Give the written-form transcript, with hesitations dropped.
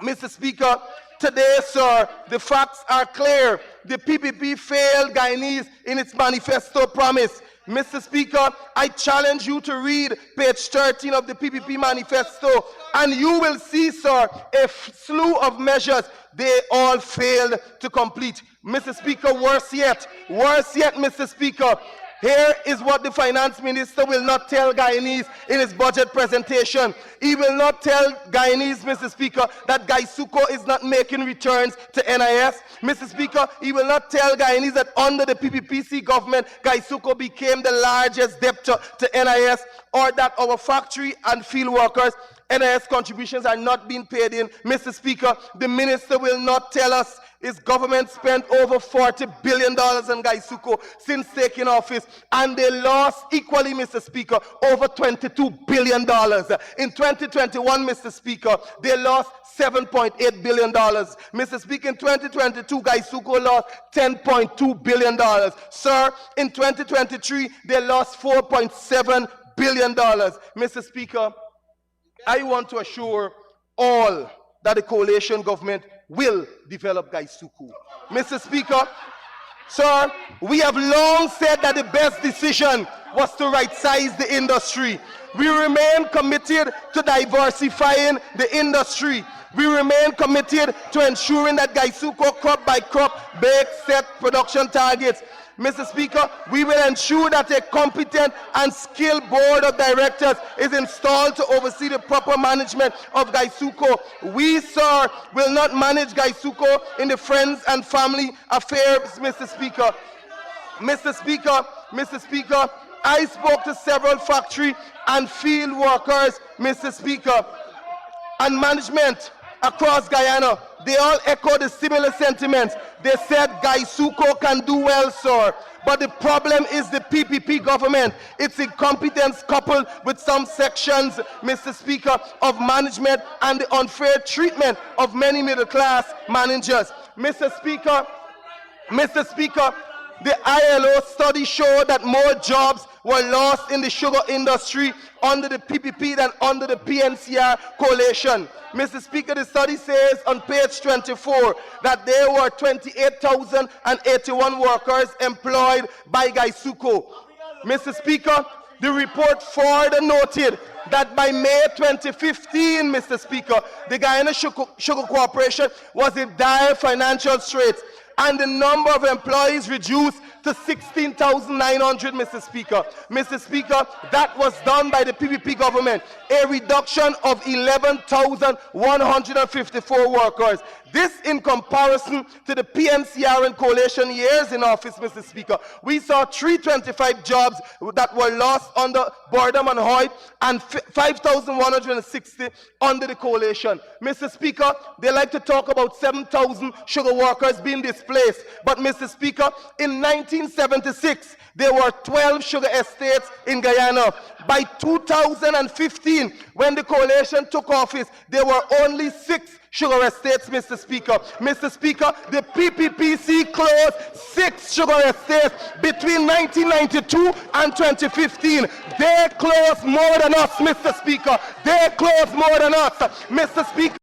Mr. Speaker, today, sir, the facts are clear. The PPP failed Guyanese in its manifesto promise. Mr. Speaker, I challenge you to read page 13 of the PPP manifesto, and you will see, sir, a slew of measures they all failed to complete. Mr. Speaker, worse yet, Mr. Speaker, here is what the finance minister will not tell Guyanese in his budget presentation. He will not tell Guyanese, Mr. Speaker, that GuySuCo is not making returns to NIS. Mr. Speaker, he will not tell Guyanese that under the PPPC government, GuySuCo became the largest debtor to NIS, or that our factory and field workers NIS contributions are not being paid in. Mr. Speaker, the minister will not tell us his government spent over $40 billion on GuySuCo since taking office, and they lost equally, Mr. Speaker, over $22 billion. In 2021, Mr. Speaker, they lost $7.8 billion. Mr. Speaker, in 2022, GuySuCo lost $10.2 billion. Sir, in 2023, they lost $4.7 billion. Mr. Speaker, I want to assure all that the coalition government will develop GuySuCo. Mr. Speaker, sir, we have long said that the best decision was to right-size the industry. We remain committed to diversifying the industry. We remain committed to ensuring that GuySuCo crop by crop bakes set production targets. Mr. Speaker, we will ensure that a competent and skilled board of directors is installed to oversee the proper management of GuySuCo. We, sir, will not manage GuySuCo in the friends and family affairs, Mr. Speaker. Mr. Speaker, I spoke to several factory and field workers, Mr. Speaker, and management across Guyana. They all echo the similar sentiments. They said GuySuCo can do well, sir. But the problem is the PPP government. Its incompetence coupled with some sections, Mr. Speaker, of management and the unfair treatment of many middle-class managers. Mr. Speaker, the ILO study showed that more jobs were lost in the sugar industry under the PPP than under the PNCR coalition. Mr. Speaker, the study says on page 24 that there were 28,081 workers employed by GuySuCo. Mr. Speaker, the report further noted that by May 2015, Mr. Speaker, the Guyana Sugar Corporation was in dire financial straits, and the number of employees reduced to 16,900, Mr. Speaker. Mr. Speaker, that was done by the PPP government, a reduction of 11,154 workers. This in comparison to the PNCR and coalition years in office, Mr. Speaker. We saw 325 jobs that were lost under Boredom and Hoyt and 5,160 under the coalition. Mr. Speaker, they like to talk about 7,000 sugar workers being displaced. But, Mr. Speaker, in 1976, there were 12 sugar estates in Guyana. By 2015, when the coalition took office, there were only 6 sugar estates, Mr. Speaker. Mr. Speaker, the PPPC closed 6 sugar estates between 1992 and 2015. They closed more than us, Mr. Speaker. They closed more than us, Mr. Speaker.